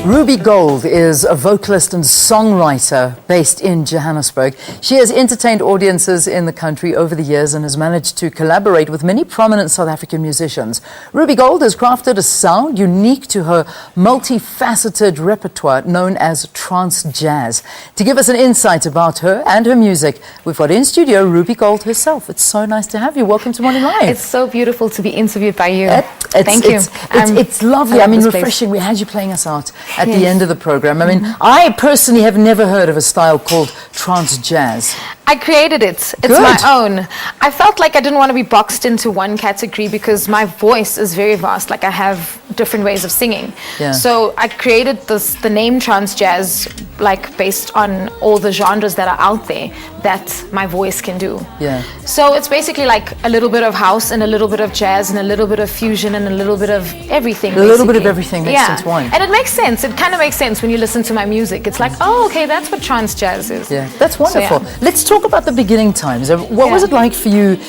RubyGold is a vocalist and songwriter based in Johannesburg. She has entertained audiences in the country over the years and has managed to collaborate with many prominent South African musicians. RubyGold has crafted a sound unique to her multi-faceted repertoire known as trance-jazz. To give us an insight about her and her music, we've got in studio RubyGold herself. It's so nice to have you. Welcome to Morning Live. It's so beautiful to be interviewed by you. Thank you. It's lovely. I mean, refreshing. We had you playing us out at the end of the program. I mean, I personally have never heard of a style called trance-jazz. I created it. It's my own. I felt like I didn't want to be boxed into one category because my voice is very vast. Like I have different ways of singing. Yeah. So I created the name trance-jazz like based on all the genres that are out there that my voice can do. Yeah. So it's basically like a little bit of house and a little bit of jazz and a little bit of fusion and a little bit of everything. A little bit of everything makes sense. Why? And it makes sense. It kind of makes sense when you listen to my music. It's like, oh, okay, that's what trance-jazz is. Yeah, that's wonderful. So, Let's talk about the beginning times. What was it like for you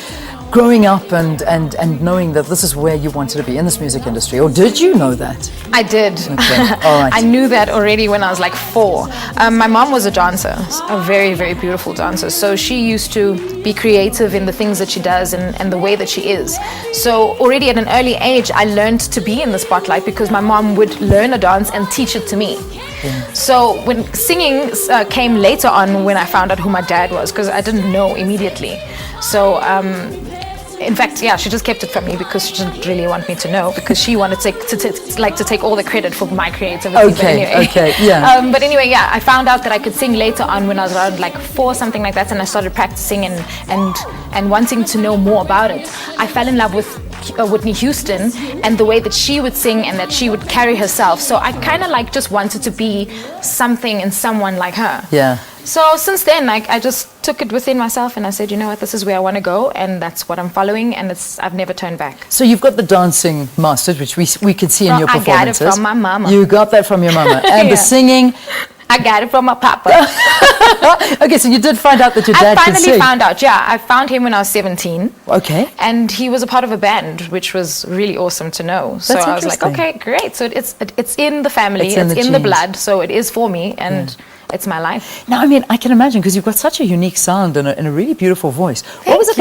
growing up and knowing that this is where you wanted to be in this music industry? Or did you know that? I did. Okay. All right. I knew that already when I was like 4. My mom was a dancer, a very, very beautiful dancer. So she used to be creative in the things that she does and the way that she is. So already at an early age, I learned to be in the spotlight because my mom would learn a dance and teach it to me. Yeah. So when singing came later on when I found out who my dad was, because I didn't know immediately. So in fact, yeah, she just kept it from me because she didn't really want me to know because she wanted to take all the credit for my creativity. Okay, yeah. But anyway, yeah, I found out that I could sing later on when I was around like 4, something like that, and I started practicing and wanting to know more about it. I fell in love with Whitney Houston and the way that she would sing and that she would carry herself. So I kind of like just wanted to be something and someone like her. Yeah. So since then, like I just took it within myself and I said, you know what, this is where I want to go and that's what I'm following and I've never turned back. So you've got the dancing mastered, which we could see in your performances. I got it from my mama. You got that from your mama. And the singing? I got it from my papa. Okay, so you did find out that your dad could sing. I finally found out, yeah. I found him when I was 17. Okay. And he was a part of a band, which was really awesome to know. So I was like, okay, great. So it's in the family, it's in the blood, so it is for me, and it's my life. Now, I mean, I can imagine because you've got such a unique sound and a really beautiful voice. What was it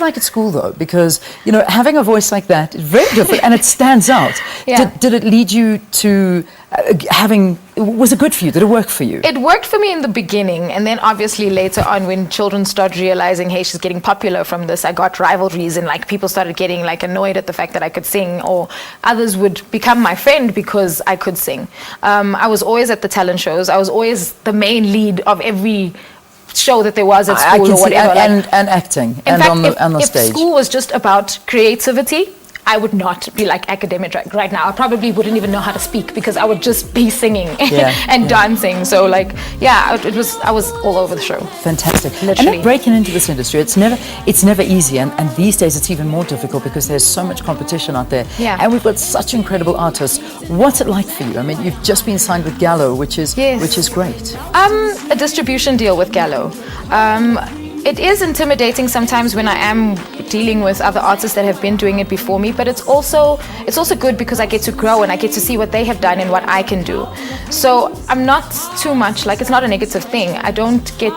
like at school, though? Because you know, having a voice like that is very different, and it stands out. Yeah. Did it lead you to was it good for you? Did it work for you? It worked for me in the beginning, and then obviously later on when children start realizing, hey, she's getting popular from this, I got rivalries and like people started getting like annoyed at the fact that I could sing, or others would become my friend because I could sing. I was always at the talent shows. I was always the main lead of every show that there was at school or whatever. And acting and fact, on the stage. If school was just about creativity, I would not be like academic right now. I probably wouldn't even know how to speak because I would just be singing and dancing. So like, yeah, I was all over the show. Fantastic. Literally. And then breaking into this industry, it's never easy. And these days it's even more difficult because there's so much competition out there. Yeah. And we've got such incredible artists. What's it like for you? I mean, you've just been signed with Gallo, which is great. A distribution deal with Gallo. It is intimidating sometimes when I am dealing with other artists that have been doing it before me, but it's also good because I get to grow and I get to see what they have done and what I can do. So I'm not too much, like it's not a negative thing. I don't get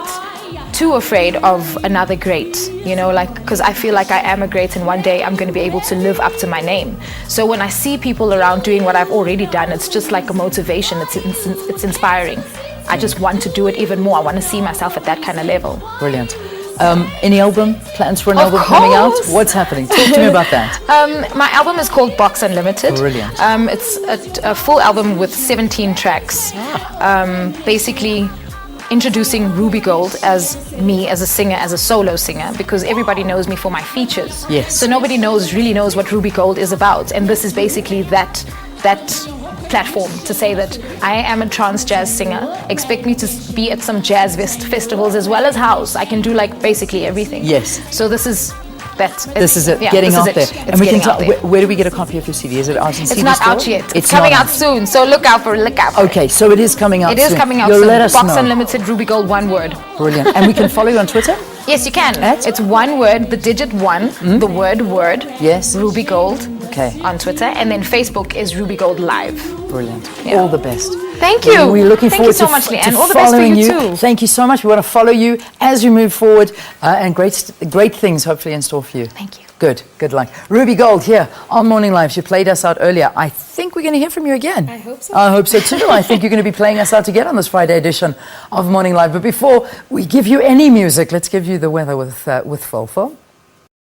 too afraid of another great, you know, like because I feel like I am a great and one day I'm going to be able to live up to my name. So when I see people around doing what I've already done, it's just like a motivation. It's inspiring. I just want to do it even more. I want to see myself at that kind of level. Brilliant. Any album? Plans for an album coming out? What's happening? Talk to me about that. My album is called Box Unlimited. Brilliant. It's a full album with 17 tracks. Basically introducing RubyGold as me as a singer, as a solo singer, because everybody knows me for my features. Yes. So nobody really knows what RubyGold is about, and this is basically that platform to say that I am a trance jazz singer. Expect me to be at some jazz festivals as well as house. I can do like basically everything. Yes. So this is that. This is it. Yeah, getting out there. And we can tell. Where do we get a copy of your CD? Is it out in CD It's not store? out yet. It's coming out soon. So look out for it. Okay, so it is coming out soon. It is coming out You'll soon. let us Box know. Unlimited, RubyGold, one word. Brilliant. And we can follow you on Twitter? Yes, you can. At? It's one word, the digit 1, the word word. Yes. RubyGold. Okay. On Twitter, and then Facebook is RubyGold Live. Brilliant. Yeah. All the best. Thank you. We're looking Thank you forward so to, much, to Leanne. All the best for following you you. too. Thank you so much. We want to follow you as you move forward, and great things hopefully in store for you. Thank you. Good luck. RubyGold here on Morning Live. She played us out earlier. I think we're going to hear from you again. I hope so. I hope so too. I think you're going to be playing us out again on this Friday edition of Morning Live. But before we give you any music, let's give you the weather with Volvo.